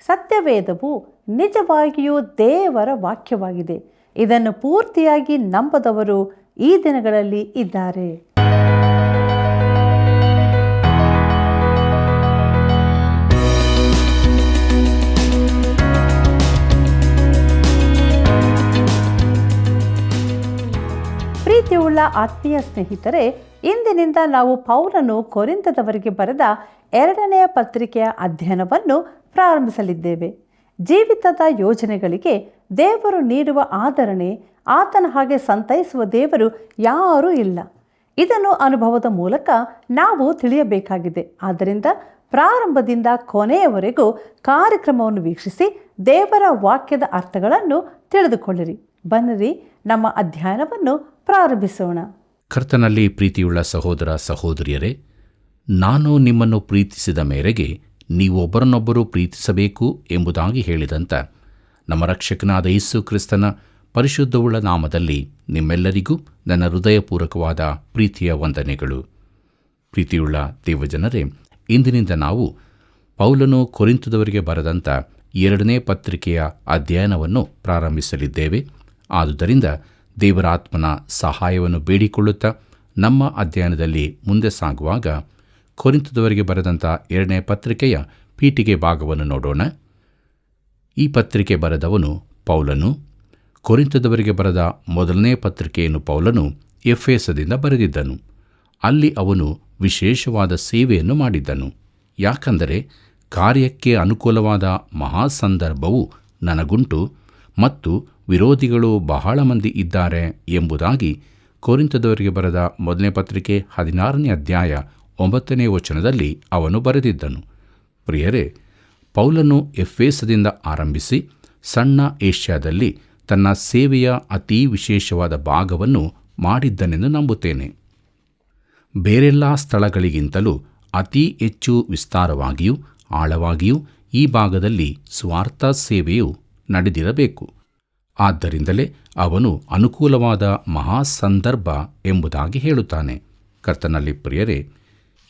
ಸತ್ಯವೇದವು ನಿಜವಾಗಿಯೂ ದೇವರ ವಾಕ್ಯವಾಗಿದೆ. ಇದನ್ನು ಪೂರ್ತಿಯಾಗಿ ನಂಬದವರು ಈ ದಿನಗಳಲ್ಲಿ ಇದ್ದಾರೆ. ಪ್ರೀತಿಯುಳ್ಳ ಆತ್ಮೀಯ ಸ್ನೇಹಿತರೆ, ಇಂದಿನಿಂದ ನಾವು ಪೌಲನು ಕೊರಿಂಥದವರಿಗೆ ಬರೆದ 2ನೇ ಪತ್ರಿಕೆಯ ಅಧ್ಯಯನವನ್ನು ಪ್ರಾರಂಭಿಸಲಿದ್ದೇವೆ. ಜೀವಿತದ ಯೋಜನೆಗಳಿಗೆ ದೇವರು ನೀಡುವ ಆದರಣೆ, ಆತನ ಹಾಗೆ ಸಂತೈಸುವ ದೇವರು ಯಾರೂ ಇಲ್ಲ. ಇದನ್ನು ಅನುಭವದ ಮೂಲಕ ನಾವು ತಿಳಿಯಬೇಕಾಗಿದೆ. ಆದ್ದರಿಂದ ಪ್ರಾರಂಭದಿಂದ ಕೊನೆಯವರೆಗೂ ಕಾರ್ಯಕ್ರಮವನ್ನು ವೀಕ್ಷಿಸಿ ದೇವರ ವಾಕ್ಯದ ಅರ್ಥಗಳನ್ನು ತಿಳಿದುಕೊಳ್ಳಿರಿ. ಬನ್ನಿರಿ, ನಮ್ಮ ಅಧ್ಯಯನವನ್ನು ಪ್ರಾರಂಭಿಸೋಣ. ಕರ್ತನಲ್ಲಿ ಪ್ರೀತಿಯುಳ್ಳ ಸಹೋದರ ಸಹೋದರಿಯರೇ, ನಾನು ನಿಮ್ಮನ್ನು ಪ್ರೀತಿಸಿದ ಮೇರೆಗೆ ನೀವು ಒಬ್ಬರನ್ನೊಬ್ಬರು ಪ್ರೀತಿಸಬೇಕು ಎಂಬುದಾಗಿ ಹೇಳಿದಂಥ ನಮ್ಮ ರಕ್ಷಕನಾದ ಯೇಸು ಕ್ರಿಸ್ತನ ಪರಿಶುದ್ಧವುಳ್ಳ ನಾಮದಲ್ಲಿ ನಿಮ್ಮೆಲ್ಲರಿಗೂ ನನ್ನ ಹೃದಯಪೂರ್ವಕವಾದ ಪ್ರೀತಿಯ ವಂದನೆಗಳು. ಪ್ರೀತಿಯುಳ್ಳ ದೇವಜನರೇ, ಇಂದಿನಿಂದ ನಾವು ಪೌಲನು ಕೊರಿಂಥದವರಿಗೆ ಬರೆದಂಥ 2ನೇ ಪತ್ರಿಕೆಯ ಅಧ್ಯಯನವನ್ನು ಪ್ರಾರಂಭಿಸಲಿದ್ದೇವೆ. ಆದುದರಿಂದ ದೇವರ ಆತ್ಮನ ಸಹಾಯವನ್ನು ಬೇಡಿಕೊಳ್ಳುತ್ತಾ ನಮ್ಮ ಅಧ್ಯಯನದಲ್ಲಿ ಮುಂದೆ ಸಾಗುವಾಗ ಕೊರಿಂಥದವರಿಗೆ ಬರೆದಂಥ 2ನೇ ಪತ್ರಿಕೆಯ ಪೀಠಿಗೆ ಭಾಗವನ್ನು ನೋಡೋಣ. ಈ ಪತ್ರಿಕೆ ಬರೆದವನು ಪೌಲನು. ಕೊರಿಂಥದವರಿಗೆ ಬರೆದ 1ನೇ ಪತ್ರಿಕೆಯನ್ನು ಪೌಲನು ಎಫೆಸದಿಂದ ಬರೆದಿದ್ದನು. ಅಲ್ಲಿ ಅವನು ವಿಶೇಷವಾದ ಸೇವೆಯನ್ನು ಮಾಡಿದ್ದನು. ಯಾಕಂದರೆ ಕಾರ್ಯಕ್ಕೆ ಅನುಕೂಲವಾದ ಮಹಾಸಂದರ್ಭವು ನನಗುಂಟು ಮತ್ತು ವಿರೋಧಿಗಳು ಬಹಳ ಮಂದಿ ಇದ್ದಾರೆ ಎಂಬುದಾಗಿ ಕೊರಿಂಥದವರಿಗೆ ಬರೆದ 1ನೇ ಪತ್ರಿಕೆ 16ನೇ ಅಧ್ಯಾಯ 9ನೇ ವಚನದಲ್ಲಿ ಅವನು ಬರೆದಿದ್ದನು. ಪ್ರಿಯರೇ, ಪೌಲನು ಎಫೆಸದಿಂದ ಆರಂಭಿಸಿ ಸಣ್ಣ ಏಷ್ಯಾದಲ್ಲಿ ತನ್ನ ಸೇವೆಯ ಅತೀ ವಿಶೇಷವಾದ ಭಾಗವನ್ನು ಮಾಡಿದ್ದನೆಂದು ನಂಬುತ್ತೇನೆ. ಬೇರೆಲ್ಲ ಸ್ಥಳಗಳಿಗಿಂತಲೂ ಅತಿ ಹೆಚ್ಚು ವಿಸ್ತಾರವಾಗಿಯೂ ಆಳವಾಗಿಯೂ ಈ ಭಾಗದಲ್ಲಿ ಸ್ವಾರ್ಥ ಸೇವೆಯು ನಡೆದಿರಬೇಕು. ಆದ್ದರಿಂದಲೇ ಅವನು ಅನುಕೂಲವಾದ ಮಹಾಸಂದರ್ಭ ಎಂಬುದಾಗಿ ಹೇಳುತ್ತಾನೆ. ಕರ್ತನಲ್ಲಿ ಪ್ರಿಯರೇ,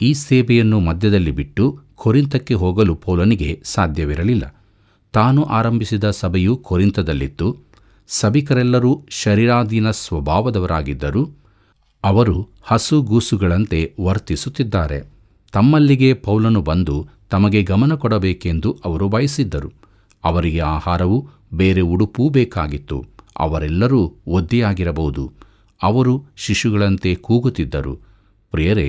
ಈ ಸೇವೆಯನ್ನು ಮಧ್ಯದಲ್ಲಿ ಬಿಟ್ಟು ಕೊರಿಂಥಕ್ಕೆ ಹೋಗಲು ಪೌಲನಿಗೆ ಸಾಧ್ಯವಿರಲಿಲ್ಲ. ತಾನು ಆರಂಭಿಸಿದ ಸಭೆಯು ಕೊರಿಂಥದಲ್ಲಿತ್ತು. ಸಭಿಕರೆಲ್ಲರೂ ಶರೀರಾಧೀನ ಸ್ವಭಾವದವರಾಗಿದ್ದರು. ಅವರು ಹಸುಗೂಸುಗಳಂತೆ ವರ್ತಿಸುತ್ತಿದ್ದಾರೆ. ತಮ್ಮಲ್ಲಿಗೆ ಪೌಲನು ಬಂದು ತಮಗೆ ಗಮನ ಕೊಡಬೇಕೆಂದು ಅವರು ಬಯಸಿದ್ದರು. ಅವರಿಗೆ ಆಹಾರವೂ ಬೇರೆ ಉಡುಪೂ ಬೇಕಾಗಿತ್ತು. ಅವರೆಲ್ಲರೂ ಒದ್ದೆಯಾಗಿರಬಹುದು. ಅವರು ಶಿಶುಗಳಂತೆ ಕೂಗುತ್ತಿದ್ದರು. ಪ್ರಿಯರೇ,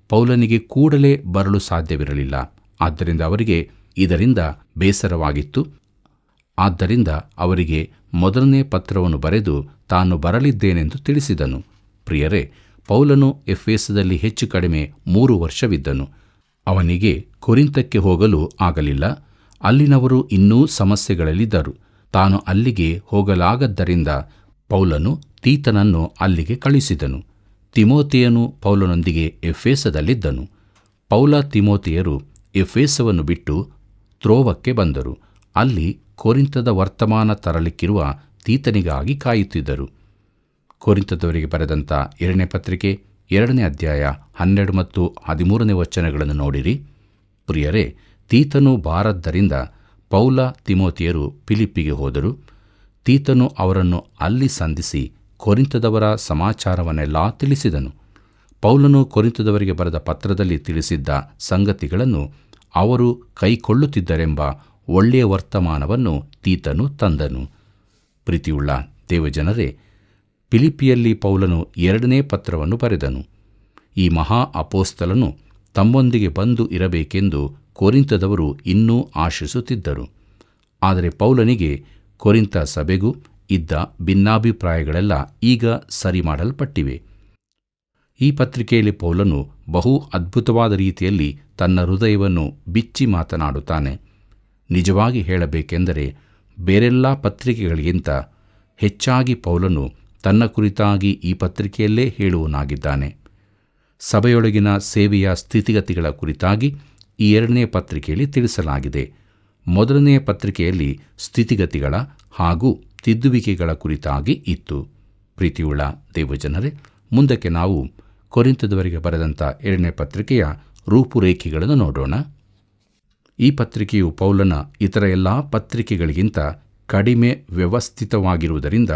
ಪೌಲನಿಗೆ ಕೂಡಲೇ ಬರಲು ಸಾಧ್ಯವಿರಲಿಲ್ಲ. ಆದ್ದರಿಂದ ಅವರಿಗೆ ಇದರಿಂದ ಬೇಸರವಾಗಿತ್ತು. ಆದ್ದರಿಂದ ಅವರಿಗೆ 1ನೇ ಪತ್ರವನ್ನು ಬರೆದು ತಾನು ಬರಲಿದ್ದೇನೆಂದು ತಿಳಿಸಿದನು. ಪ್ರಿಯರೇ, ಪೌಲನು ಎಫೆಸದಲ್ಲಿ ಹೆಚ್ಚು ಕಡಿಮೆ 3 ವರ್ಷವಿದ್ದನು. ಅವನಿಗೆ ಕೊರಿಂಥಕ್ಕೆ ಹೋಗಲು ಆಗಲಿಲ್ಲ. ಅಲ್ಲಿನವರು ಇನ್ನೂ ಸಮಸ್ಯೆಗಳಲ್ಲಿದ್ದರು. ತಾನು ಅಲ್ಲಿಗೆ ಹೋಗಲಾಗದ್ದರಿಂದ ಪೌಲನು ತೀತನನ್ನು ಅಲ್ಲಿಗೆ ಕಳುಹಿಸಿದನು. ತಿಮೋಥೆಯನು ಪೌಲನೊಂದಿಗೆ ಎಫೆಸದಲ್ಲಿದ್ದನು. ಪೌಲ ತಿಮೋಥೆಯರು ಎಫೆಸವನ್ನು ಬಿಟ್ಟು ತ್ರೋವಕ್ಕೆ ಬಂದರು. ಅಲ್ಲಿ ಕೊರಿಂಥದ ವರ್ತಮಾನ ತರಲಿಕ್ಕಿರುವ ತೀತನಿಗಾಗಿ ಕಾಯುತ್ತಿದ್ದರು. ಕೊರಿಂಥದವರಿಗೆ ಬರೆದಂಥ 2ನೇ ಪತ್ರಿಕೆ 2ನೇ ಅಧ್ಯಾಯ 12 ಮತ್ತು 13ನೇ ವಚನಗಳನ್ನು ನೋಡಿರಿ. ಪ್ರಿಯರೇ, ತೀತನು ಬಾರದ್ದರಿಂದ ಪೌಲ ತಿಮೋಥೆಯರು ಫಿಲಿಪ್ಪಿಗೆ ಹೋದರು. ತೀತನು ಅವರನ್ನು ಅಲ್ಲಿ ಸಂಧಿಸಿ ಕೊರಿಂಥದವರ ಸಮಾಚಾರವನ್ನೆಲ್ಲ ತಿಳಿಸಿದನು. ಪೌಲನು ಕೊರಿಂಥದವರಿಗೆ ಬರೆದ ಪತ್ರದಲ್ಲಿ ತಿಳಿಸಿದ್ದ ಸಂಗತಿಗಳನ್ನು ಅವರು ಕೈಕೊಳ್ಳುತ್ತಿದ್ದರೆಂಬ ಒಳ್ಳೆಯ ವರ್ತಮಾನವನ್ನು ತೀತನು ತಂದನು. ಪ್ರೀತಿಯುಳ್ಳ ದೇವಜನರೇ, ಫಿಲಿಪ್ಪಿಯಲ್ಲಿ ಪೌಲನು 2ನೇ ಪತ್ರವನ್ನು ಬರೆದನು. ಈ ಮಹಾ ಅಪೋಸ್ತಲನು ತಮ್ಮೊಂದಿಗೆ ಬಂದು ಇರಬೇಕೆಂದು ಕೊರಿಂಥದವರು ಇನ್ನೂ ಆಶಿಸುತ್ತಿದ್ದರು. ಆದರೆ ಪೌಲನಿಗೆ ಕೊರಿಂಥ ಸಭೆಗೂ ಇದ್ದ ಭಿನ್ನಾಭಿಪ್ರಾಯಗಳೆಲ್ಲ ಈಗ ಸರಿ ಮಾಡಲ್ಪಟ್ಟಿವೆ. ಈ ಪತ್ರಿಕೆಯಲ್ಲಿ ಪೌಲನು ಬಹು ಅದ್ಭುತವಾದ ರೀತಿಯಲ್ಲಿ ತನ್ನ ಹೃದಯವನ್ನು ಬಿಚ್ಚಿ ಮಾತನಾಡುತ್ತಾನೆ. ನಿಜವಾಗಿ ಹೇಳಬೇಕೆಂದರೆ ಬೇರೆಲ್ಲ ಪತ್ರಿಕೆಗಳಿಗಿಂತ ಹೆಚ್ಚಾಗಿ ಪೌಲನು ತನ್ನ ಕುರಿತಾಗಿ ಈ ಪತ್ರಿಕೆಯಲ್ಲೇ ಹೇಳುವನಾಗಿದ್ದಾನೆ. ಸಭೆಯೊಳಗಿನ ಸೇವೆಯ ಸ್ಥಿತಿಗತಿಗಳ ಕುರಿತಾಗಿ ಈ 2ನೇ ಪತ್ರಿಕೆಯಲ್ಲಿ ತಿಳಿಸಲಾಗಿದೆ. 1ನೇ ಪತ್ರಿಕೆಯಲ್ಲಿ ಸ್ಥಿತಿಗತಿಗಳ ಹಾಗೂ ತಿದ್ದುವಿಕೆಗಳ ಕುರಿತಾಗಿ ಇತ್ತು. ಪ್ರೀತಿಯುಳ್ಳ ದೇವಜನರೇ, ಮುಂದಕ್ಕೆ ನಾವು ಕೊರಿಂಥದವರಿಗೆ ಬರೆದಂಥ 2ನೇ ಪತ್ರಿಕೆಯ ರೂಪುರೇಖೆಗಳನ್ನು ನೋಡೋಣ. ಈ ಪತ್ರಿಕೆಯು ಪೌಲನ ಇತರ ಎಲ್ಲ ಪತ್ರಿಕೆಗಳಿಗಿಂತ ಕಡಿಮೆ ವ್ಯವಸ್ಥಿತವಾಗಿರುವುದರಿಂದ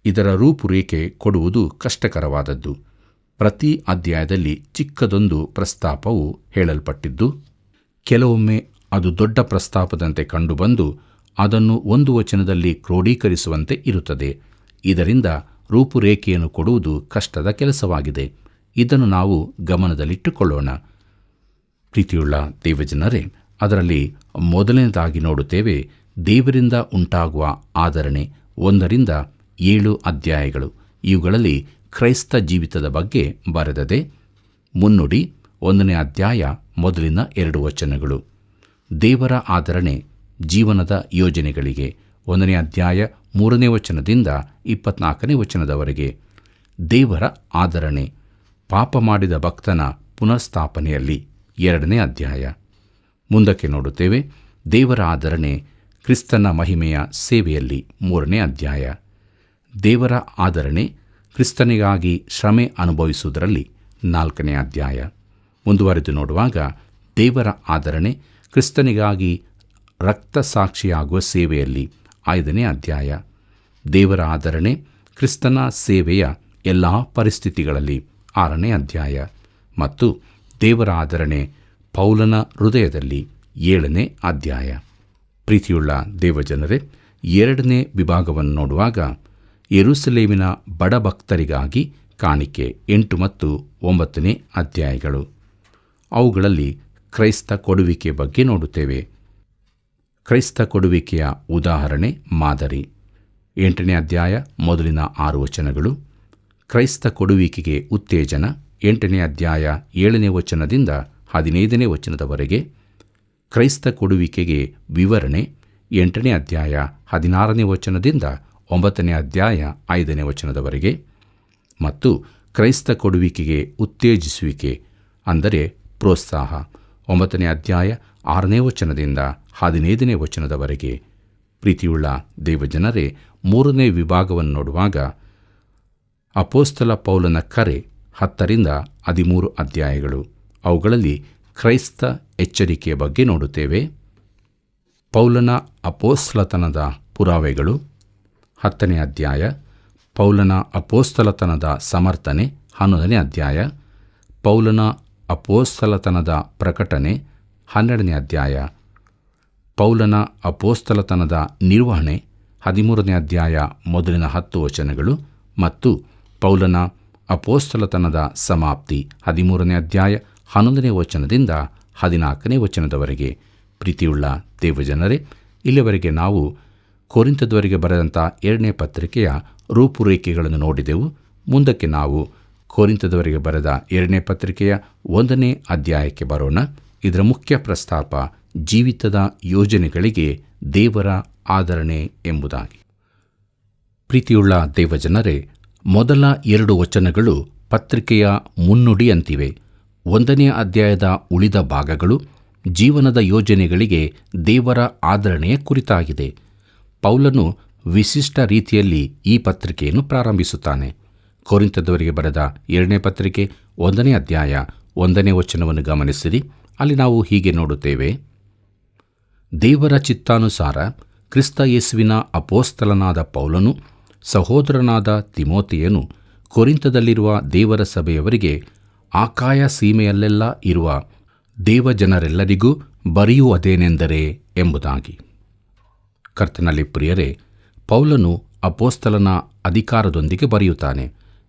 ಇದರ ರೂಪುರೇಖೆ ಕೊಡುವುದು ಕಷ್ಟಕರವಾದದ್ದು. ಪ್ರತಿ ಅಧ್ಯಾಯದಲ್ಲಿ ಚಿಕ್ಕದೊಂದು ಪ್ರಸ್ತಾಪವು ಹೇಳಲ್ಪಟ್ಟಿದ್ದು, ಕೆಲವೊಮ್ಮೆ ಅದು ದೊಡ್ಡ ಪ್ರಸ್ತಾಪದಂತೆ ಕಂಡುಬಂದು ಅದನ್ನು ಒಂದು ವಚನದಲ್ಲಿ ಕ್ರೋಢೀಕರಿಸುವಂತೆ ಇರುತ್ತದೆ. ಇದರಿಂದ ರೂಪುರೇಖೆಯನ್ನು ಕೊಡುವುದು ಕಷ್ಟದ ಕೆಲಸವಾಗಿದೆ. ಇದನ್ನು ನಾವು ಗಮನದಲ್ಲಿಟ್ಟುಕೊಳ್ಳೋಣ. ಪ್ರೀತಿಯುಳ್ಳ ದೇವಜನರೇ, ಅದರಲ್ಲಿ ಮೊದಲನೇದಾಗಿ ನೋಡುತ್ತೇವೆ, ದೇವರಿಂದ ಉಂಟಾಗುವ ಆದರಣೆ 1-7 ಅಧ್ಯಾಯಗಳು. ಇವುಗಳಲ್ಲಿ ಕ್ರೈಸ್ತ ಜೀವಿತದ ಬಗ್ಗೆ ಬರೆದದೆ. ಮುನ್ನುಡಿ 1ನೇ ಅಧ್ಯಾಯ ಮೊದಲಿನ 2 ವಚನಗಳು. ದೇವರ ಆದರಣೆ ಜೀವನದ ಯೋಜನೆಗಳಿಗೆ 1ನೇ ಅಧ್ಯಾಯ 3ನೇ ವಚನದಿಂದ 24ನೇ ವಚನದವರೆಗೆ. ದೇವರ ಆದರಣೆ ಪಾಪ ಮಾಡಿದ ಭಕ್ತನ ಪುನಃಸ್ಥಾಪನೆಯಲ್ಲಿ 2ನೇ ಅಧ್ಯಾಯ. ಮುಂದಕ್ಕೆ ನೋಡುತ್ತೇವೆ, ದೇವರ ಆದರಣೆ ಕ್ರಿಸ್ತನ ಮಹಿಮೆಯ ಸೇವೆಯಲ್ಲಿ 3ನೇ ಅಧ್ಯಾಯ. ದೇವರ ಆದರಣೆ ಕ್ರಿಸ್ತನಿಗಾಗಿ ಶ್ರಮೆ ಅನುಭವಿಸುವುದರಲ್ಲಿ 4ನೇ ಅಧ್ಯಾಯ. ಮುಂದುವರೆದು ನೋಡುವಾಗ ದೇವರ ಆದರಣೆ ಕ್ರಿಸ್ತನಿಗಾಗಿ ರಕ್ತಸಾಕ್ಷಿಯಾಗುವ ಸೇವೆಯಲ್ಲಿ 5ನೇ ಅಧ್ಯಾಯ. ದೇವರ ಆದರಣೆ ಕ್ರಿಸ್ತನ ಸೇವೆಯ ಎಲ್ಲ ಪರಿಸ್ಥಿತಿಗಳಲ್ಲಿ 6ನೇ ಅಧ್ಯಾಯ. ಮತ್ತು ದೇವರ ಆದರಣೆ ಪೌಲನ ಹೃದಯದಲ್ಲಿ 7ನೇ ಅಧ್ಯಾಯ. ಪ್ರೀತಿಯುಳ್ಳ ದೇವಜನರೇ, 2ನೇ ವಿಭಾಗವನ್ನು ನೋಡುವಾಗ ಯೆರೂಸಲೇಮಿನ ಬಡಭಕ್ತರಿಗಾಗಿ ಕಾಣಿಕೆ 8 ಮತ್ತು 9ನೇ ಅಧ್ಯಾಯಗಳು. ಅವುಗಳಲ್ಲಿ ಕ್ರೈಸ್ತ ಕೊಡುವಿಕೆ ಬಗ್ಗೆ ನೋಡುತ್ತೇವೆ. ಕ್ರೈಸ್ತ ಕೊಡುವಿಕೆಯ ಉದಾಹರಣೆ ಮಾದರಿ 8ನೇ ಅಧ್ಯಾಯ ಮೊದಲಿನ 6 ವಚನಗಳು. ಕ್ರೈಸ್ತ ಕೊಡುವಿಕೆಗೆ ಉತ್ತೇಜನ 8ನೇ ಅಧ್ಯಾಯ 7ನೇ ವಚನದಿಂದ 15ನೇ ವಚನದವರೆಗೆ. ಕ್ರೈಸ್ತ ಕೊಡುವಿಕೆಗೆ ವಿವರಣೆ 8ನೇ ಅಧ್ಯಾಯ 16ನೇ ವಚನದಿಂದ 9ನೇ ಅಧ್ಯಾಯ 5ನೇ ವಚನದವರೆಗೆ. ಮತ್ತು ಕ್ರೈಸ್ತ ಕೊಡುವಿಕೆಗೆ ಉತ್ತೇಜಿಸುವಿಕೆ ಅಂದರೆ ಪ್ರೋತ್ಸಾಹ 9ನೇ ಅಧ್ಯಾಯ 6ನೇ ವಚನದಿಂದ 15ನೇ ವಚನದವರೆಗೆ. ಪ್ರೀತಿಯುಳ್ಳ ದೇವಜನರೇ, 3ನೇ ವಿಭಾಗವನ್ನು ನೋಡುವಾಗ ಅಪೋಸ್ತಲ ಪೌಲನ ಕರೆ 10-13 ಅಧ್ಯಾಯಗಳು. ಅವುಗಳಲ್ಲಿ ಕ್ರೈಸ್ತ ಎಚ್ಚರಿಕೆಯ ಬಗ್ಗೆ ನೋಡುತ್ತೇವೆ. ಪೌಲನ ಅಪೋಸ್ತಲತನದ ಪುರಾವೆಗಳು 10ನೇ ಅಧ್ಯಾಯ. ಪೌಲನ ಅಪೋಸ್ತಲತನದ ಸಮರ್ಥನೆ 11ನೇ ಅಧ್ಯಾಯ. ಪೌಲನ ಅಪೋಸ್ತಲತನದ ಪ್ರಕಟಣೆ 12ನೇ ಅಧ್ಯಾಯ. ಪೌಲನ ಅಪೋಸ್ತಲತನದ ನಿರ್ವಹಣೆ 13ನೇ ಅಧ್ಯಾಯ ಮೊದಲಿನ 10 ವಚನಗಳು. ಮತ್ತು ಪೌಲನ ಅಪೋಸ್ತಲತನದ ಸಮಾಪ್ತಿ 13ನೇ ಅಧ್ಯಾಯ 11ನೇ ವಚನದಿಂದ 14ನೇ ವಚನದವರೆಗೆ. ಪ್ರೀತಿಯುಳ್ಳ ದೇವಜನರೇ, ಇಲ್ಲಿವರೆಗೆ ನಾವು ಕೊರಿಂಥದವರಿಗೆ ಬರೆದಂಥ 2ನೇ ಪತ್ರಿಕೆಯ ರೂಪುರೇಖೆಗಳನ್ನು ನೋಡಿದೆವು. ಮುಂದಕ್ಕೆ ನಾವು ಕೊರಿಂಥದವರಿಗೆ ಬರೆದ 2ನೇ ಪತ್ರಿಕೆಯ 1ನೇ ಅಧ್ಯಾಯಕ್ಕೆ ಬರೋಣ. ಇದರ ಮುಖ್ಯ ಪ್ರಸ್ತಾಪ ಜೀವಿತದ ಯೋಜನೆಗಳಿಗೆ ದೇವರ ಆದರಣೆ ಎಂಬುದಾಗಿ. ಪ್ರೀತಿಯುಳ್ಳ ದೇವಜನರೇ, ಮೊದಲ 2 ವಚನಗಳು ಪತ್ರಿಕೆಯ ಮುನ್ನುಡಿಯಂತಿವೆ. 1ನೇ ಅಧ್ಯಾಯದ ಉಳಿದ ಭಾಗಗಳು ಜೀವನದ ಯೋಜನೆಗಳಿಗೆ ದೇವರ ಆದರಣೆಯ ಕುರಿತಾಗಿದೆ. ಪೌಲನು ವಿಶಿಷ್ಟ ರೀತಿಯಲ್ಲಿ ಈ ಪತ್ರಿಕೆಯನ್ನು ಪ್ರಾರಂಭಿಸುತ್ತಾನೆ. ಕೊರಿಂಥದವರಿಗೆ ಬರೆದ 2ನೇ ಪತ್ರಿಕೆ 1ನೇ ಅಧ್ಯಾಯ 1ನೇ ವಚನವನ್ನು ಗಮನಿಸಿರಿ. ಅಲ್ಲಿ ನಾವು ಹೀಗೆ ನೋಡುತ್ತೇವೆ, ದೇವರ ಚಿತ್ತಾನುಸಾರ ಕ್ರಿಸ್ತ ಯೇಸುವಿನ ಅಪೋಸ್ತಲನಾದ ಪೌಲನು, ಸಹೋದರನಾದ ತಿಮೋಥೆಯನು ಕೊರಿಂಥದಲ್ಲಿರುವ ದೇವರ ಸಭೆಯವರಿಗೆ ಆಕಾಯ ಸೀಮೆಯಲ್ಲೆಲ್ಲ ಇರುವ ದೇವಜನರೆಲ್ಲರಿಗೂ ಬರೆಯುವುದೇನೆಂದರೆ ಎಂಬುದಾಗಿ. ಕರ್ತನಲ್ಲಿ ಪ್ರಿಯರೇ, ಪೌಲನು ಅಪೋಸ್ತಲನ ಅಧಿಕಾರದೊಂದಿಗೆ ಬರೆಯುತ್ತಾನೆ.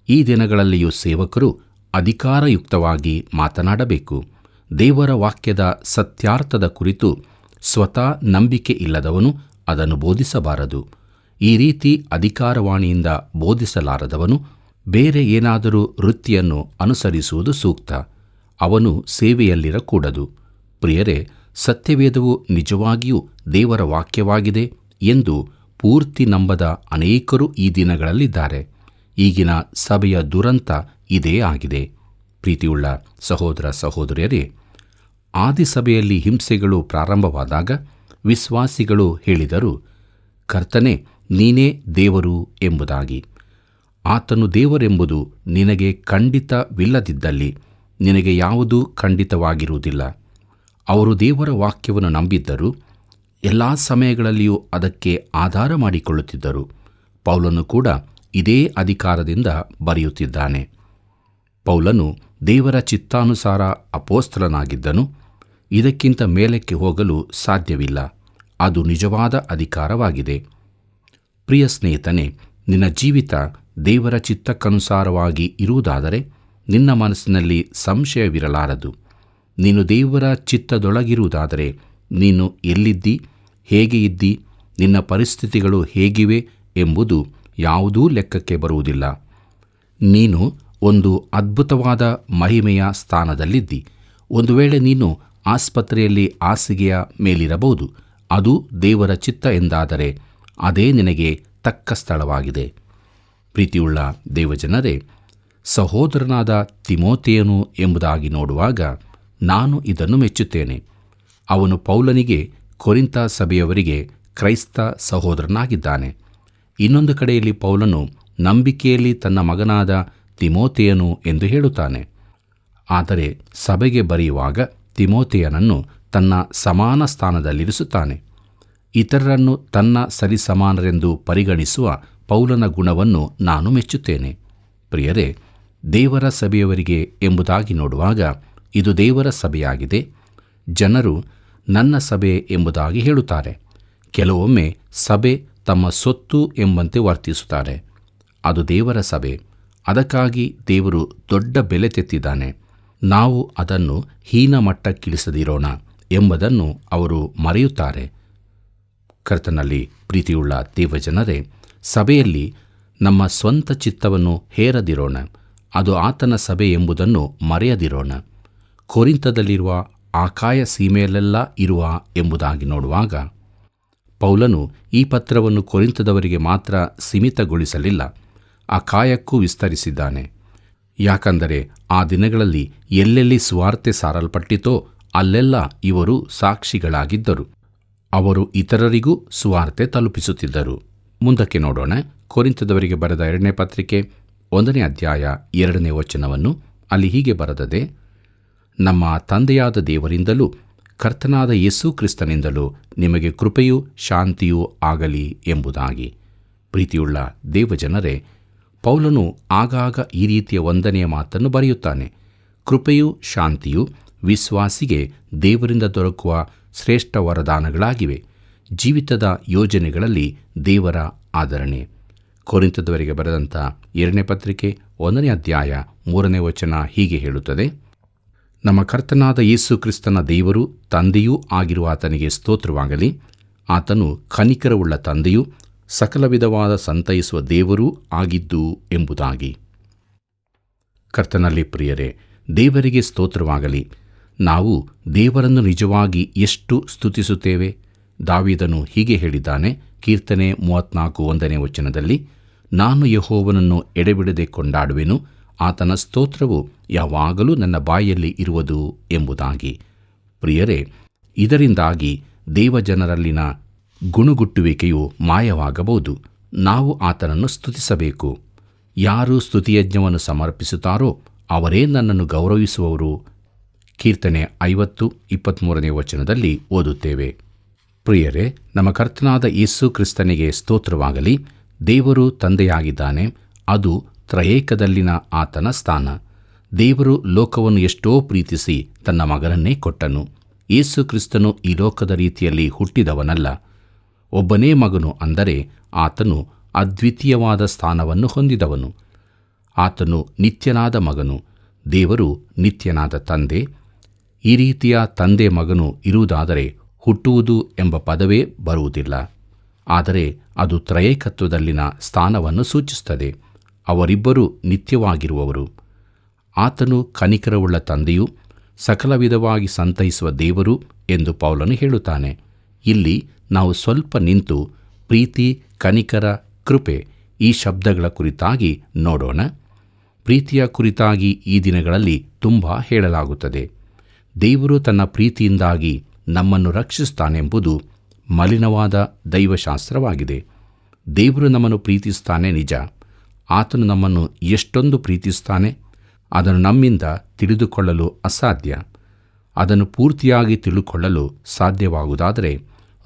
ಈ ದಿನಗಳಲ್ಲಿಯೂ ಸೇವಕರು ಅಧಿಕಾರಯುಕ್ತವಾಗಿ ಮಾತನಾಡಬೇಕು. ದೇವರ ವಾಕ್ಯದ ಸತ್ಯಾರ್ಥದ ಕುರಿತು ಸ್ವತಃ ನಂಬಿಕೆ ಇಲ್ಲದವನು ಅದನ್ನು ಬೋಧಿಸಬಾರದು. ಈ ರೀತಿ ಅಧಿಕಾರವಾಣಿಯಿಂದ ಬೋಧಿಸಲಾರದವನು ಬೇರೆ ಏನಾದರೂ ವೃತ್ತಿಯನ್ನು ಅನುಸರಿಸುವುದು ಸೂಕ್ತ. ಅವನು ಸೇವೆಯಲ್ಲಿರಕೂಡದು. ಪ್ರಿಯರೇ, ಸತ್ಯವೇದವು ನಿಜವಾಗಿಯೂ ದೇವರ ವಾಕ್ಯವಾಗಿದೆ ಎಂದು ಪೂರ್ತಿ ನಂಬದ ಅನೇಕರು ಈ ದಿನಗಳಲ್ಲಿದ್ದಾರೆ. ಈಗಿನ ಸಭೆಯ ದುರಂತ ಇದೇ ಆಗಿದೆ. ಪ್ರೀತಿಯುಳ್ಳ ಸಹೋದರ ಸಹೋದರಿಯರೇ, ಆದಿಸಭೆಯಲ್ಲಿ ಹಿಂಸೆಗಳು ಪ್ರಾರಂಭವಾದಾಗ ವಿಶ್ವಾಸಿಗಳು ಹೇಳಿದರು, ಕರ್ತನೇ, ನೀನೇ ದೇವರು ಎಂಬುದಾಗಿ. ಆತನು ದೇವರೆಂಬುದು ನಿನಗೆ ಖಂಡಿತವಿಲ್ಲದಿದ್ದಲ್ಲಿ ನಿನಗೆ ಯಾವುದೂ ಖಂಡಿತವಾಗಿರುವುದಿಲ್ಲ. ಅವರು ದೇವರ ವಾಕ್ಯವನ್ನು ನಂಬಿದ್ದರು, ಎಲ್ಲ ಸಮಯಗಳಲ್ಲಿಯೂ ಅದಕ್ಕೆ ಆಧಾರ ಮಾಡಿಕೊಳ್ಳುತ್ತಿದ್ದರು. ಪೌಲನು ಕೂಡ ಇದೇ ಅಧಿಕಾರದಿಂದ ಬರೆಯುತ್ತಿದ್ದಾನೆ. ಪೌಲನು ದೇವರ ಚಿತ್ತಾನುಸಾರ ಅಪೋಸ್ತಲನಾಗಿದ್ದನು. ಇದಕ್ಕಿಂತ ಮೇಲಕ್ಕೆ ಹೋಗಲು ಸಾಧ್ಯವಿಲ್ಲ. ಅದು ನಿಜವಾದ ಅಧಿಕಾರವಾಗಿದೆ. ಪ್ರಿಯ ಸ್ನೇಹಿತನೇ, ನಿನ್ನ ಜೀವಿತ ದೇವರ ಚಿತ್ತಕ್ಕನುಸಾರವಾಗಿ ಇರುವುದಾದರೆ ನಿನ್ನ ಮನಸ್ಸಿನಲ್ಲಿ ಸಂಶಯವಿರಲಾರದು. ನೀನು ದೇವರ ಚಿತ್ತದೊಳಗಿರುವುದಾದರೆ ನೀನು ಎಲ್ಲಿದ್ದಿ, ಹೇಗೆ ಇದ್ದಿ, ನಿನ್ನ ಪರಿಸ್ಥಿತಿಗಳು ಹೇಗಿವೆ ಎಂಬುದು ಯಾವುದೂ ಲೆಕ್ಕಕ್ಕೆ ಬರುವುದಿಲ್ಲ. ನೀನು ಒಂದು ಅದ್ಭುತವಾದ ಮಹಿಮೆಯ ಸ್ಥಾನದಲ್ಲಿದ್ದಿ. ಒಂದು ವೇಳೆ ನೀನು ಆಸ್ಪತ್ರೆಯಲ್ಲಿ ಹಾಸಿಗೆಯ ಮೇಲಿರಬಹುದು. ಅದು ದೇವರ ಚಿತ್ತ ಎಂದಾದರೆ ಅದೇ ನಿನಗೆ ತಕ್ಕ ಸ್ಥಳವಾಗಿದೆ. ಪ್ರೀತಿಯುಳ್ಳ ದೇವಜನರೇ, ಸಹೋದರನಾದ ತಿಮೋಥೆಯನು ಎಂಬುದಾಗಿ ನೋಡುವಾಗ ನಾನು ಇದನ್ನು ಮೆಚ್ಚುತ್ತೇನೆ. ಅವನು ಪೌಲನಿಗೆ ಕೊರಿಂಥ ಸಭೆಯವರಿಗೆ ಕ್ರೈಸ್ತ ಸಹೋದರನಾಗಿದ್ದಾನೆ. ಇನ್ನೊಂದು ಕಡೆಯಲ್ಲಿ ಪೌಲನು ನಂಬಿಕೆಯಲ್ಲಿ ತನ್ನ ಮಗನಾದ ತಿಮೋಥೆಯನು ಎಂದು ಹೇಳುತ್ತಾನೆ. ಆದರೆ ಸಭೆಗೆ ಬರೆಯುವಾಗ ತಿಮೋಥೆಯನನ್ನು ತನ್ನ ಸಮಾನ ಸ್ಥಾನದಲ್ಲಿರಿಸುತ್ತಾನೆ. ಇತರರನ್ನು ತನ್ನ ಸರಿಸಮಾನರೆಂದು ಪರಿಗಣಿಸುವ ಪೌಲನ ಗುಣವನ್ನು ನಾನು ಮೆಚ್ಚುತ್ತೇನೆ. ಪ್ರಿಯರೇ, ದೇವರ ಸಭೆಯವರಿಗೆ ಎಂಬುದಾಗಿ ನೋಡುವಾಗ ಇದು ದೇವರ ಸಭೆಯಾಗಿದೆ. ಜನರು ನನ್ನ ಸಭೆ ಎಂಬುದಾಗಿ ಹೇಳುತ್ತಾರೆ. ಕೆಲವೊಮ್ಮೆ ಸಭೆ ತಮ್ಮ ಸೊತ್ತು ಎಂಬಂತೆ ವರ್ತಿಸುತ್ತಾರೆ. ಅದು ದೇವರ ಸಭೆ. ಅದಕ್ಕಾಗಿ ದೇವರು ದೊಡ್ಡ ಬೆಲೆ ತೆತ್ತಿದ್ದಾನೆ. ನಾವು ಅದನ್ನು ಹೀನ ಮಟ್ಟಕ್ಕಿಳಿಸದಿರೋಣ ಎಂಬುದನ್ನು ಅವರು ಮರೆಯುತ್ತಾರೆ. ಕರ್ತನಲ್ಲಿ ಪ್ರೀತಿಯುಳ್ಳ ದೇವಜನರೇ, ಸಭೆಯಲ್ಲಿ ನಮ್ಮ ಸ್ವಂತ ಚಿತ್ತವನ್ನು ಹೇರದಿರೋಣ. ಅದು ಆತನ ಸಭೆ ಎಂಬುದನ್ನು ಮರೆಯದಿರೋಣ. ಕೊರಿಂಥದಲ್ಲಿರುವ ಆಕಾಯ ಸೀಮೆಯಲ್ಲೆಲ್ಲ ಇರುವ ಎಂಬುದಾಗಿ ನೋಡುವಾಗ ಪೌಲನು ಈ ಪತ್ರವನ್ನು ಕೊರಿಂಥದವರಿಗೆ ಮಾತ್ರ ಸೀಮಿತಗೊಳಿಸಲಿಲ್ಲ, ಆಕಾಯಕ್ಕೂ ವಿಸ್ತರಿಸಿದ್ದಾನೆ. ಯಾಕಂದರೆ ಆ ದಿನಗಳಲ್ಲಿ ಎಲ್ಲೆಲ್ಲಿ ಸುವಾರ್ತೆ ಸಾರಲ್ಪಟ್ಟಿತೋ ಅಲ್ಲೆಲ್ಲ ಇವರು ಸಾಕ್ಷಿಗಳಾಗಿದ್ದರು. ಅವರು ಇತರರಿಗೂ ಸುವಾರ್ತೆ ತಲುಪಿಸುತ್ತಿದ್ದರು. ಮುಂದಕ್ಕೆ ನೋಡೋಣ. ಕೊರಿಂಥದವರಿಗೆ ಬರೆದ 2ನೇ ಪತ್ರಿಕೆ 1ನೇ ಅಧ್ಯಾಯ 2ನೇ ವಚನವನ್ನು. ಅಲ್ಲಿ ಹೀಗೆ ಬರೆದದೆ: ನಮ್ಮ ತಂದೆಯಾದ ದೇವರಿಂದಲೂ ಕರ್ತನಾದ ಯೇಸು ಕ್ರಿಸ್ತನಿಂದಲೂ ನಿಮಗೆ ಕೃಪೆಯೂ ಶಾಂತಿಯೂ ಆಗಲಿ ಎಂಬುದಾಗಿ. ಪ್ರೀತಿಯುಳ್ಳ ದೇವಜನರೇ, ಪೌಲನು ಆಗಾಗ ಈ ರೀತಿಯ ವಂದನೆಯ ಮಾತನ್ನು ಬರೆಯುತ್ತಾನೆ. ಕೃಪೆಯೂ ಶಾಂತಿಯೂ ವಿಶ್ವಾಸಿಗೆ ದೇವರಿಂದ ದೊರಕುವ ಶ್ರೇಷ್ಠ ವರದಾನಗಳಾಗಿವೆ. ಜೀವಿತದ ಯೋಜನೆಗಳಲ್ಲಿ ದೇವರ ಆದರಣೆ. ಕೊರಿಂಥದವರಿಗೆ ಬರೆದಂಥ 2ನೇ ಪತ್ರಿಕೆ 1ನೇ ಅಧ್ಯಾಯ 3ನೇ ವಚನ ಹೀಗೆ ಹೇಳುತ್ತದೆ: ನಮ್ಮ ಕರ್ತನಾದ ಯೇಸು ಕ್ರಿಸ್ತನ ದೇವರು ತಂದೆಯೂ ಆಗಿರುವ ಆತನಿಗೆ ಸ್ತೋತ್ರವಾಗಲಿ. ಆತನು ಕನಿಕರವುಳ್ಳ ತಂದೆಯೂ ಸಕಲ ವಿಧವಾದ ಸಂತೈಸುವ ದೇವರೂ ಆಗಿದ್ದು ಎಂಬುದಾಗಿ. ಕರ್ತನಲ್ಲಿ ಪ್ರಿಯರೇ, ದೇವರಿಗೆ ಸ್ತೋತ್ರವಾಗಲಿ. ನಾವು ದೇವರನ್ನು ನಿಜವಾಗಿ ಎಷ್ಟು ಸ್ತುತಿಸುತ್ತೇವೆ. ದಾವೀದನು ಹೀಗೆ ಹೇಳಿದ್ದಾನೆ, ಕೀರ್ತನೆ 34:1ನೇ ವಚನದಲ್ಲಿ: ನಾನು ಯೆಹೋವನನ್ನು ಎಡೆಬಿಡದೆ ಕೊಂಡಾಡುವೆನು, ಆತನ ಸ್ತೋತ್ರವು ಯಾವಾಗಲೂ ನನ್ನ ಬಾಯಲ್ಲಿ ಇರುವುದು ಎಂಬುದಾಗಿ. ಪ್ರಿಯರೇ, ಇದರಿಂದಾಗಿ ದೇವಜನರಲ್ಲಿನ ಗುಣುಗುಟ್ಟುವಿಕೆಯು ಮಾಯವಾಗಬಹುದು. ನಾವು ಆತನನ್ನು ಸ್ತುತಿಸಬೇಕು. ಯಾರು ಸ್ತುತಿಯಜ್ಞವನ್ನು ಸಮರ್ಪಿಸುತ್ತಾರೋ ಅವರೇ ನನ್ನನ್ನು ಗೌರವಿಸುವವರು. ಕೀರ್ತನೆ 50:23ನೇ ವಚನದಲ್ಲಿ ಓದುತ್ತೇವೆ. ಪ್ರಿಯರೇ, ನಮ್ಮ ಕರ್ತನಾದ ಯೇಸು ಕ್ರಿಸ್ತನಿಗೆ ಸ್ತೋತ್ರವಾಗಲಿ. ದೇವರು ತಂದೆಯಾಗಿದ್ದಾನೆ. ಅದು ತ್ರಯೇಕದಲ್ಲಿನ ಆತನ ಸ್ಥಾನ. ದೇವರು ಲೋಕವನ್ನು ಎಷ್ಟೋ ಪ್ರೀತಿಸಿ ತನ್ನ ಮಗನನ್ನೇ ಕೊಟ್ಟನು. ಯೇಸು ಕ್ರಿಸ್ತನು ಈ ಲೋಕದ ರೀತಿಯಲ್ಲಿ ಹುಟ್ಟಿದವನಲ್ಲ. ಒಬ್ಬನೇ ಮಗನು, ಅಂದರೆ ಆತನು ಅದ್ವಿತೀಯವಾದ ಸ್ಥಾನವನ್ನು ಹೊಂದಿದವನು. ಆತನು ನಿತ್ಯನಾದ ಮಗನು. ದೇವರು ನಿತ್ಯನಾದ ತಂದೆ. ಈ ರೀತಿಯ ತಂದೆ ಮಗನು ಇರುವುದಾದರೆ ಹುಟ್ಟುವುದು ಎಂಬ ಪದವೇ ಬರುವುದಿಲ್ಲ. ಆದರೆ ಅದು ತ್ರಯೇಕತ್ವದಲ್ಲಿನ ಸ್ಥಾನವನ್ನು ಸೂಚಿಸುತ್ತದೆ. ಅವರಿಬ್ಬರೂ ನಿತ್ಯವಾಗಿರುವವರು. ಆತನು ಕನಿಕರವುಳ್ಳ ತಂದೆಯೂ ಸಕಲ ವಿಧವಾಗಿ ಸಂತೈಸುವ ದೇವರು ಎಂದು ಪೌಲನು ಹೇಳುತ್ತಾನೆ. ಇಲ್ಲಿ ನಾವು ಸ್ವಲ್ಪ ನಿಂತು ಪ್ರೀತಿ, ಕನಿಕರ, ಕೃಪೆ ಈ ಶಬ್ದಗಳ ಕುರಿತಾಗಿ ನೋಡೋಣ. ಪ್ರೀತಿಯ ಕುರಿತಾಗಿ ಈ ದಿನಗಳಲ್ಲಿ ತುಂಬ ಹೇಳಲಾಗುತ್ತದೆ. ದೇವರು ತನ್ನ ಪ್ರೀತಿಯಿಂದಾಗಿ ನಮ್ಮನ್ನು ರಕ್ಷಿಸುತ್ತಾನೆಂಬುದು ಮಲಿನವಾದ ದೈವಶಾಸ್ತ್ರವಾಗಿದೆ. ದೇವರು ನಮ್ಮನ್ನು ಪ್ರೀತಿಸುತ್ತಾನೆ ನಿಜ. ಆತನು ನಮ್ಮನ್ನು ಎಷ್ಟೊಂದು ಪ್ರೀತಿಸುತ್ತಾನೆ ಅದನ್ನು ನಮ್ಮಿಂದ ತಿಳಿದುಕೊಳ್ಳಲು ಅಸಾಧ್ಯ. ಅದನ್ನು ಪೂರ್ತಿಯಾಗಿ ತಿಳುಕೊಳ್ಳಲು ಸಾಧ್ಯವಾಗುವುದಾದರೆ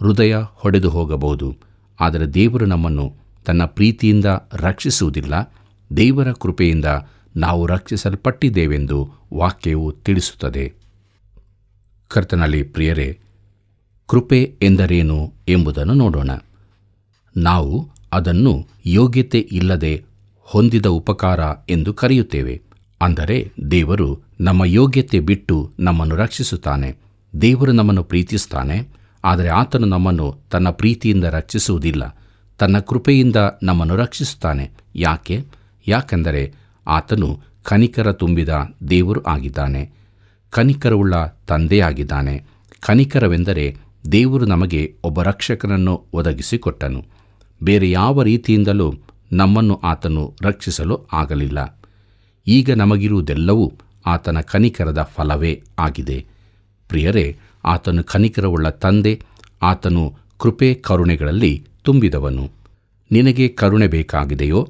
ಹೃದಯ ಹೊಡೆದು ಹೋಗಬಹುದು. ಆದರೆ ದೇವರು ನಮ್ಮನ್ನು ತನ್ನ ಪ್ರೀತಿಯಿಂದ ರಕ್ಷಿಸುವುದಿಲ್ಲ. ದೇವರ ಕೃಪೆಯಿಂದ ನಾವು ರಕ್ಷಿಸಲ್ಪಟ್ಟಿದ್ದೇವೆಂದು ವಾಕ್ಯವು ತಿಳಿಸುತ್ತದೆ. ಕರ್ತನಲ್ಲಿ ಪ್ರಿಯರೇ, ಕೃಪೆ ಎಂದರೇನು ಎಂಬುದನ್ನು ನೋಡೋಣ. ನಾವು ಅದನ್ನು ಯೋಗ್ಯತೆ ಇಲ್ಲದೆ ಹೊಂದಿದ ಉಪಕಾರ ಎಂದು ಕರೆಯುತ್ತೇವೆ. ಅಂದರೆ ದೇವರು ನಮ್ಮ ಯೋಗ್ಯತೆ ಬಿಟ್ಟು ನಮ್ಮನ್ನು ರಕ್ಷಿಸುತ್ತಾನೆ. ದೇವರು ನಮ್ಮನ್ನು ಪ್ರೀತಿಸುತ್ತಾನೆ, ಆದರೆ ಆತನು ನಮ್ಮನ್ನು ತನ್ನ ಪ್ರೀತಿಯಿಂದ ರಕ್ಷಿಸುವುದಿಲ್ಲ. ತನ್ನ ಕೃಪೆಯಿಂದ ನಮ್ಮನ್ನು ರಕ್ಷಿಸುತ್ತಾನೆ. ಯಾಕೆಂದರೆ ಆತನು ಕನಿಕರ ತುಂಬಿದ ದೇವರು ಆಗಿದ್ದಾನೆ, ಕನಿಕರವುಳ್ಳ ತಂದೆಯಾಗಿದ್ದಾನೆ. ಕನಿಕರವೆಂದರೆ ದೇವರು ನಮಗೆ ಒಬ್ಬ ರಕ್ಷಕನನ್ನು ಒದಗಿಸಿಕೊಟ್ಟನು. ಬೇರೆ ಯಾವ ರೀತಿಯಿಂದಲೂ ನಮ್ಮನ್ನು ಆತನು ರಕ್ಷಿಸಲು ಆಗಲಿಲ್ಲ. ಈಗ ನಮಗಿರುವುದೆಲ್ಲವೂ ಆತನ ಕನಿಕರದ ಫಲವೇ ಆಗಿದೆ. ಪ್ರಿಯರೇ, ಆತನು ಕನಿಕರವುಳ್ಳ ತಂದೆ. ಆತನು ಕೃಪೆ ಕರುಣೆಗಳಲ್ಲಿ ತುಂಬಿದವನು. ನಿನಗೆ ಕರುಣೆ ಬೇಕಾಗಿದೆಯೋ?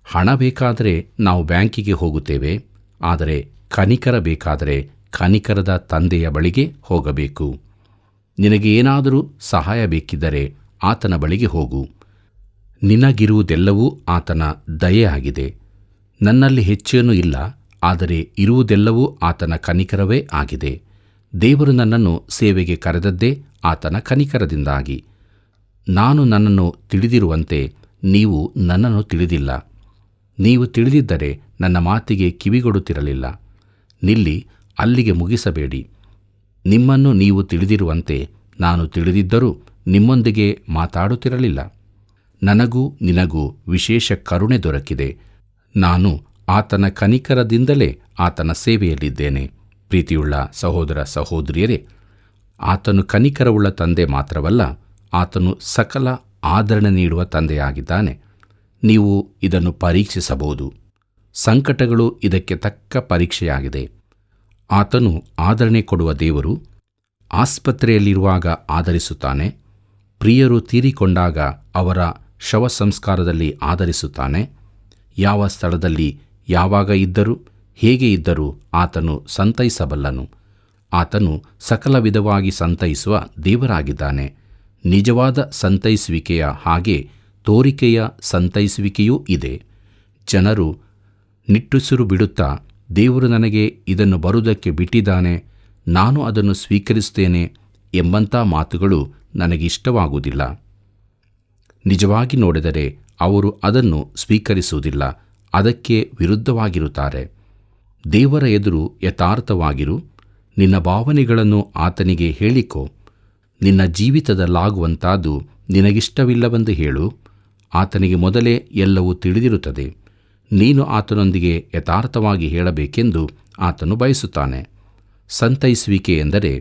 ಹಣ ಬೇಕಾದರೆ ನಾವು ಬ್ಯಾಂಕಿಗೆ ಹೋಗುತ್ತೇವೆ. ಆದರೆ ಕನಿಕರ ಬೇಕಾದರೆ ಕನಿಕರದ ತಂದೆಯ ಬಳಿಗೆ ಹೋಗಬೇಕು. ನಿನಗೆ ಏನಾದರೂ ಸಹಾಯ ಬೇಕಿದ್ದರೆ ಆತನ ಬಳಿಗೆ ಹೋಗು. ನಿನಗಿರುವುದೆಲ್ಲವೂ ಆತನ ದಯೆಯಾಗಿದೆ. ನನ್ನಲ್ಲಿ ಹೆಚ್ಚೇನೂ ಇಲ್ಲ, ಆದರೆ ಇರುವುದೆಲ್ಲವೂ ಆತನ ಕನಿಕರವೇ ಆಗಿದೆ. ದೇವರು ನನ್ನನ್ನು ಸೇವೆಗೆ ಕರೆದದ್ದೇ ಆತನ ಕನಿಕರದಿಂದಾಗಿ. ನಾನು ನನ್ನನ್ನು ತಿಳಿದಿರುವಂತೆ ನೀವು ನನ್ನನ್ನು ತಿಳಿದಿಲ್ಲ. ನೀವು ತಿಳಿದಿದ್ದರೆ ನನ್ನ ಮಾತಿಗೆ ಕಿವಿಗೊಡುತ್ತಿರಲಿಲ್ಲ. ನಿಲ್ಲಿ, ಅಲ್ಲಿಗೆ ಮುಗಿಸಬೇಡಿ. ನಿಮ್ಮನ್ನು ನೀವು ತಿಳಿದಿರುವಂತೆ ನಾನು ತಿಳಿದಿದ್ದರೂ ನಿಮ್ಮೊಂದಿಗೆ ಮಾತಾಡುತ್ತಿರಲಿಲ್ಲ. ನನಗೂ ನಿನಗೂ ವಿಶೇಷ ಕರುಣೆ ದೊರಕಿದೆ. ನಾನು ಆತನ ಕನಿಕರದಿಂದಲೇ ಆತನ ಸೇವೆಯಲ್ಲಿದ್ದೇನೆ. ಪ್ರೀತಿಯುಳ್ಳ ಸಹೋದರ ಸಹೋದರಿಯರೇ, ಆತನು ಕನಿಕರವುಳ್ಳ ತಂದೆ ಮಾತ್ರವಲ್ಲ, ಆತನು ಸಕಲ ಆದರಣೆ ನೀಡುವ ತಂದೆಯಾಗಿದ್ದಾನೆ. ನೀವು ಇದನ್ನು ಪರೀಕ್ಷಿಸಬಹುದು. ಸಂಕಟಗಳು ಇದಕ್ಕೆ ತಕ್ಕ ಪರೀಕ್ಷೆಯಾಗಿದೆ. ಆತನು ಆದರಣೆ ಕೊಡುವ ದೇವರು. ಆಸ್ಪತ್ರೆಯಲ್ಲಿರುವಾಗ ಆದರಿಸುತ್ತಾನೆ. ಪ್ರಿಯರು ತೀರಿಕೊಂಡಾಗ ಅವರ ಶವ ಸಂಸ್ಕಾರದಲ್ಲಿ ಆದರಿಸುತ್ತಾನೆ. ಯಾವ ಸ್ಥಳದಲ್ಲಿ ಯಾವಾಗ ಇದ್ದರೂ ಹೇಗೆ ಇದ್ದರೂ ಆತನು ಸಂತೈಸಬಲ್ಲನು. ಆತನು ಸಕಲ ವಿಧವಾಗಿ ಸಂತೈಸುವ ದೇವರಾಗಿದ್ದಾನೆ. ನಿಜವಾದ ಸಂತೈಸುವಿಕೆಯ ಹಾಗೆ ತೋರಿಕೆಯ ಸಂತೈಸುವಿಕೆಯೂ ಇದೆ. ಜನರು ನಿಟ್ಟುಸಿರು ಬಿಡುತ್ತಾ, ದೇವರು ನನಗೆ ಇದನ್ನು ಬರುವುದಕ್ಕೆ ಬಿಟ್ಟಿದ್ದಾನೆ, ನಾನು ಅದನ್ನು ಸ್ವೀಕರಿಸುತ್ತೇನೆ ಎಂಬಂಥ ಮಾತುಗಳು ನನಗಿಷ್ಟವಾಗುವುದಿಲ್ಲ. ನಿಜವಾಗಿ ನೋಡಿದರೆ ಅವರು ಅದನ್ನು ಸ್ವೀಕರಿಸುವುದಿಲ್ಲ. ಅದಕ್ಕೆ ವಿರುದ್ಧವಾಗಿರುತ್ತಾರೆ. ದೇವರ ಎದುರು ಯಥಾರ್ಥವಾಗಿರು. ನಿನ್ನ ಭಾವನೆಗಳನ್ನು ಆತನಿಗೆ ಹೇಳಿಕೊ. ನಿನ್ನ ಜೀವಿತದಲ್ಲಾಗುವಂತಾದ್ದು ನಿನಗಿಷ್ಟವಿಲ್ಲವೆಂದು ಹೇಳು. ಆತನಿಗೆ ಮೊದಲೇ ಎಲ್ಲವೂ ತಿಳಿದಿರುತ್ತದೆ. ನೀನು ಆತನೊಂದಿಗೆ ಯಥಾರ್ಥವಾಗಿ ಹೇಳಬೇಕೆಂದು ಆತನು ಬಯಸುತ್ತಾನೆ. ಸಂತೈಸುವಿಕೆ ಎಂದರೆ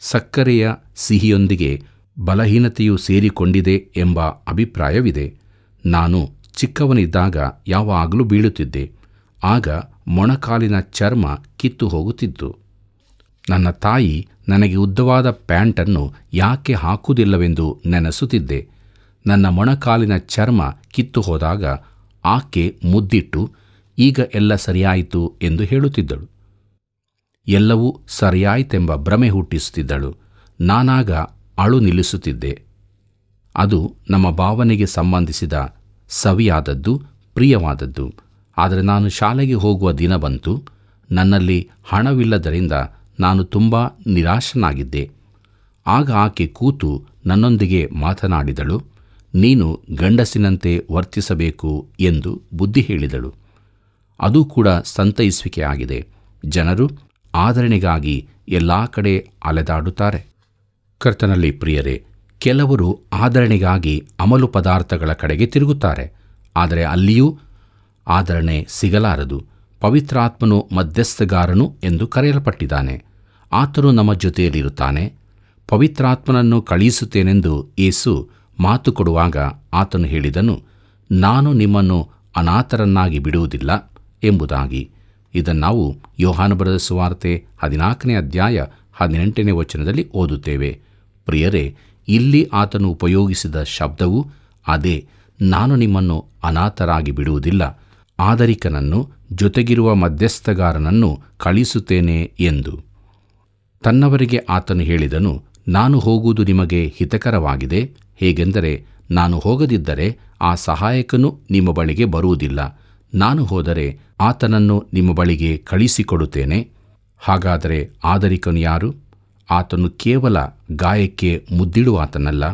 ಸಕ್ಕರೆಯ ಸಿಹಿಯೊಂದಿಗೆ ಬಲಹೀನತೆಯು ಸೇರಿಕೊಂಡಿದೆ ಎಂಬ ಅಭಿಪ್ರಾಯವಿದೆ. ನಾನು ಚಿಕ್ಕವನಿದ್ದಾಗ ಯಾವಾಗಲೂ ಬೀಳುತ್ತಿದ್ದೆ. ಆಗ ಮೊಣಕಾಲಿನ ಚರ್ಮ ಕಿತ್ತು ಹೋಗುತ್ತಿತ್ತು. ನನ್ನ ತಾಯಿ ನನಗೆ ಉದ್ದವಾದ ಪ್ಯಾಂಟನ್ನು ಯಾಕೆ ಹಾಕುವುದಿಲ್ಲವೆಂದು ನೆನೆಸುತ್ತಿದ್ದೆ. ನನ್ನ ಮೊಣಕಾಲಿನ ಚರ್ಮ ಕಿತ್ತು ಹೋದಾಗ ಆಕೆ ಮುದ್ದಿಟ್ಟು, ಈಗ ಎಲ್ಲ ಸರಿಯಾಯಿತು ಎಂದು ಹೇಳುತ್ತಿದ್ದಳು. ಎಲ್ಲವೂ ಸರಿಯಾಯಿತೆಂಬ ಭ್ರಮೆ ಹುಟ್ಟಿಸುತ್ತಿದ್ದಳು. ನಾನಾಗ ಅಳು ನಿಲ್ಲಿಸುತ್ತಿದ್ದೆ. ಅದು ನಮ್ಮ ಭಾವನೆಗೆ ಸಂಬಂಧಿಸಿದ ಸವಿಯಾದದ್ದು, ಪ್ರಿಯವಾದದ್ದು. ಆದರೆ ನಾನು ಶಾಲೆಗೆ ಹೋಗುವ ದಿನ ಬಂತು. ನನ್ನಲ್ಲಿ ಹಣವಿಲ್ಲದರಿಂದ ನಾನು ತುಂಬ ನಿರಾಶನಾಗಿದ್ದೆ. ಆಗ ಆಕೆ ಕೂತು ನನ್ನೊಂದಿಗೆ ಮಾತನಾಡಿದಳು. ನೀನು ಗಂಡಸಿನಂತೆ ವರ್ತಿಸಬೇಕು ಎಂದು ಬುದ್ಧಿ ಹೇಳಿದಳು. ಅದು ಕೂಡ ಸಂತೈಸುವಿಕೆ ಆಗಿದೆ. ಜನರು ಆದರಣೆಗಾಗಿ ಎಲ್ಲ ಕಡೆ ಅಲೆದಾಡುತ್ತಾರೆ. ಕರ್ತನಲ್ಲಿ ಪ್ರಿಯರೇ, ಕೆಲವರು ಆದರಣೆಗಾಗಿ ಅಮಲು ಪದಾರ್ಥಗಳ ಕಡೆಗೆ ತಿರುಗುತ್ತಾರೆ. ಆದರೆ ಅಲ್ಲಿಯೂ ಆದರಣೆ ಸಿಗಲಾರದು. ಪವಿತ್ರಾತ್ಮನು ಮಧ್ಯಸ್ಥಗಾರನು ಎಂದು ಕರೆಯಲ್ಪಟ್ಟಿದ್ದಾನೆ. ಆತನು ನಮ್ಮ ಜೊತೆಯಲ್ಲಿರುತ್ತಾನೆ. ಪವಿತ್ರಾತ್ಮನನ್ನು ಕಳುಹಿಸುತ್ತೇನೆಂದು ಯೇಸು ಮಾತು ಕೊಡುವಾಗ ಆತನು ಹೇಳಿದನು, ನಾನು ನಿಮ್ಮನ್ನು ಅನಾಥರನ್ನಾಗಿ ಬಿಡುವುದಿಲ್ಲ ಎಂಬುದಾಗಿ. ಇದನ್ನು ನಾವು ಯೋಹಾನ ಬರೆದ ಸುವಾರ್ತೆ 14ನೇ ಅಧ್ಯಾಯ 18ನೇ ವಚನದಲ್ಲಿ ಓದುತ್ತೇವೆ. ಪ್ರಿಯರೇ, ಇಲ್ಲಿ ಆತನು ಉಪಯೋಗಿಸಿದ ಶಬ್ದವು ಅದೇ. ನಾನು ನಿಮ್ಮನ್ನು ಅನಾಥರಾಗಿ ಬಿಡುವುದಿಲ್ಲ, ಆದರಿಕನನ್ನು, ಜೊತೆಗಿರುವ ಮಧ್ಯಸ್ಥಗಾರನನ್ನು ಕಳಿಸುತ್ತೇನೆ ಎಂದು. ತನ್ನವರಿಗೆ ಆತನು ಹೇಳಿದನು, ನಾನು ಹೋಗುವುದು ನಿಮಗೆ ಹಿತಕರವಾಗಿದೆ. ಹೇಗೆಂದರೆ ನಾನು ಹೋಗದಿದ್ದರೆ ಆ ಸಹಾಯಕನು ನಿಮ್ಮ ಬಳಿಗೆ ಬರುವುದಿಲ್ಲ. ನಾನು ಹೋದರೆ ಆತನನ್ನು ನಿಮ್ಮ ಬಳಿಗೆ ಕಳಿಸಿಕೊಡುತ್ತೇನೆ. ಹಾಗಾದರೆ ಆದರಿಕನು ಯಾರು? ಆತನು ಕೇವಲ ಗಾಯಕ್ಕೆ ಮುದ್ದಿಡುವಾತನಲ್ಲ,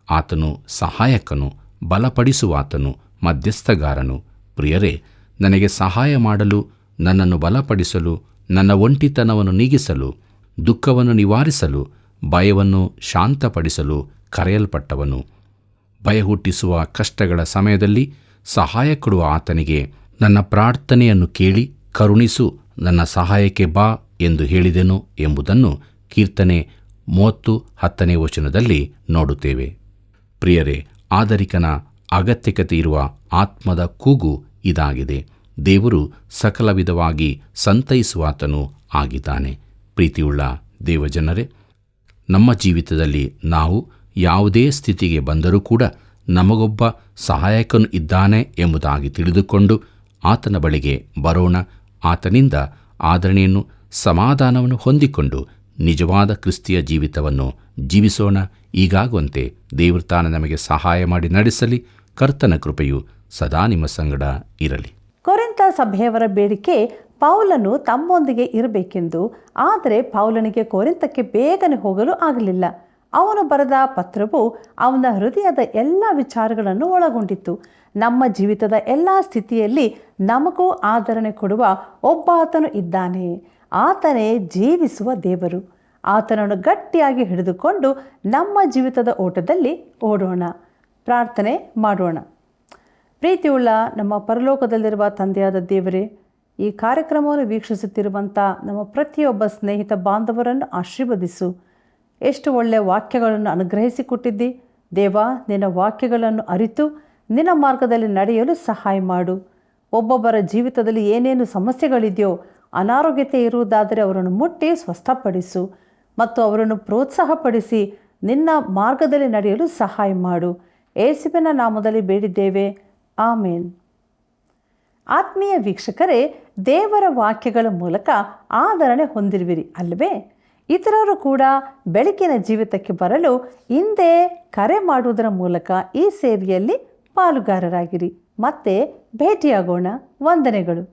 ಆತನು ಸಹಾಯಕನು, ಬಲಪಡಿಸುವಾತನು, ಮಧ್ಯಸ್ಥಗಾರನು. ಪ್ರಿಯರೇ, ನನಗೆ ಸಹಾಯ ಮಾಡಲು, ನನ್ನನ್ನು ಬಲಪಡಿಸಲು, ನನ್ನ ಒಂಟಿತನವನ್ನು ನೀಗಿಸಲು, ದುಃಖವನ್ನು ನಿವಾರಿಸಲು, ಭಯವನ್ನು ಶಾಂತಪಡಿಸಲು ಕರೆಯಲ್ಪಟ್ಟವನು. ಭಯ ಹುಟ್ಟಿಸುವ ಕಷ್ಟಗಳ ಸಮಯದಲ್ಲಿ ಸಹಾಯ ಕೊಡುವ ಆತನಿಗೆ ನನ್ನ ಪ್ರಾರ್ಥನೆಯನ್ನು ಕೇಳಿ ಕರುಣಿಸು, ನನ್ನ ಸಹಾಯಕ್ಕೆ ಬಾ ಎಂದು ಹೇಳಿದೆನು ಎಂಬುದನ್ನು ಕೀರ್ತನೆ 30:10 ನೋಡುತ್ತೇವೆ. ಪ್ರಿಯರೇ, ಆದರಿಕನ ಅಗತ್ಯಕತೆ ಇರುವ ಆತ್ಮದ ಕೂಗು ಇದಾಗಿದೆ. ದೇವರು ಸಕಲ ವಿಧವಾಗಿ ಸಂತೈಸುವಾತನೂ ಆಗಿದ್ದಾನೆ. ಪ್ರೀತಿಯುಳ್ಳ ದೇವಜನರೇ, ನಮ್ಮ ಜೀವಿತದಲ್ಲಿ ನಾವು ಯಾವುದೇ ಸ್ಥಿತಿಗೆ ಬಂದರೂ ಕೂಡ ನಮಗೊಬ್ಬ ಸಹಾಯಕನು ಇದ್ದಾನೆ ಎಂಬುದಾಗಿ ತಿಳಿದುಕೊಂಡು ಆತನ ಬಳಿಗೆ ಬರೋಣ. ಆತನಿಂದ ಆದರಣೆಯನ್ನು, ಸಮಾಧಾನವನ್ನು ಹೊಂದಿಕೊಂಡು ನಿಜವಾದ ಕ್ರಿಸ್ತಿಯ ಜೀವಿತವನ್ನು ಜೀವಿಸೋಣ. ಈಗಾಗುವಂತೆ ದೇವರು ತಾನು ನಮಗೆ ಸಹಾಯ ಮಾಡಿ ನಡೆಸಲಿ. ಕರ್ತನ ಕೃಪೆಯು ಸದಾ ನಿಮ್ಮ ಸಂಗಡ ಇರಲಿ. ಕೊರಿಂಥ ಸಭೆಯವರ ಬೇಡಿಕೆ ಪೌಲನು ತಮ್ಮೊಂದಿಗೆ ಇರಬೇಕೆಂದು. ಆದರೆ ಪೌಲನಿಗೆ ಕೊರಿಂಥಕ್ಕೆ ಬೇಗನೆ ಹೋಗಲು ಆಗಲಿಲ್ಲ. ಅವನು ಬರೆದ ಪತ್ರವು ಅವನ ಹೃದಯದ ಎಲ್ಲ ವಿಚಾರಗಳನ್ನು ಒಳಗೊಂಡಿತ್ತು. ನಮ್ಮ ಜೀವಿತದ ಎಲ್ಲ ಸ್ಥಿತಿಯಲ್ಲಿ ನಮಗೂ ಆದರಣೆ ಕೊಡುವ ಒಬ್ಬ ಆತನು ಇದ್ದಾನೆ. ಆತನೇ ಜೀವಿಸುವ ದೇವರು. ಆತನನ್ನು ಗಟ್ಟಿಯಾಗಿ ಹಿಡಿದುಕೊಂಡು ನಮ್ಮ ಜೀವಿತದ ಓಟದಲ್ಲಿ ಓಡೋಣ. ಪ್ರಾರ್ಥನೆ ಮಾಡೋಣ. ಪ್ರೀತಿಯುಳ್ಳ ನಮ್ಮ ಪರಲೋಕದಲ್ಲಿರುವ ತಂದೆಯಾದ ದೇವರೇ, ಈ ಕಾರ್ಯಕ್ರಮವನ್ನು ವೀಕ್ಷಿಸುತ್ತಿರುವಂಥ ನಮ್ಮ ಪ್ರತಿಯೊಬ್ಬ ಸ್ನೇಹಿತ ಬಾಂಧವರನ್ನು ಆಶೀರ್ವದಿಸು. ಎಷ್ಟು ಒಳ್ಳೆಯ ವಾಕ್ಯಗಳನ್ನು ಅನುಗ್ರಹಿಸಿಕೊಟ್ಟಿದ್ದಿ ದೇವ. ನಿನ್ನ ವಾಕ್ಯಗಳನ್ನು ಅರಿತು ನಿನ್ನ ಮಾರ್ಗದಲ್ಲಿ ನಡೆಯಲು ಸಹಾಯ ಮಾಡು. ಒಬ್ಬೊಬ್ಬರ ಜೀವಿತದಲ್ಲಿ ಏನೇನು ಸಮಸ್ಯೆಗಳಿದೆಯೋ, ಅನಾರೋಗ್ಯತೆ ಇರುವುದಾದರೆ ಅವರನ್ನು ಮುಟ್ಟಿ ಸ್ವಸ್ಥಪಡಿಸು ಮತ್ತು ಅವರನ್ನು ಪ್ರೋತ್ಸಾಹಪಡಿಸಿ ನಿನ್ನ ಮಾರ್ಗದಲ್ಲಿ ನಡೆಯಲು ಸಹಾಯ ಮಾಡು. ಯೇಸುವಿನ ನಾಮದಲ್ಲಿ ಬೇಡಿದ್ದೇವೆ, ಆಮೇನ್. ಆತ್ಮೀಯ ವೀಕ್ಷಕರೇ, ದೇವರ ವಾಕ್ಯಗಳ ಮೂಲಕ ಆದರಣೆ ಹೊಂದಿರುವಿರಿ ಅಲ್ಲವೇ? ಇತರರು ಕೂಡ ಬೆಳಕಿನ ಜೀವಿತಕ್ಕೆ ಬರಲು ಹಿಂದೆ ಕರೆ ಮಾಡುವುದರ ಮೂಲಕ ಈ ಸೇವೆಯಲ್ಲಿ ಪಾಲುಗಾರರಾಗಿರಿ. ಮತ್ತೆ ಭೇಟಿಯಾಗೋಣ. ವಂದನೆಗಳು.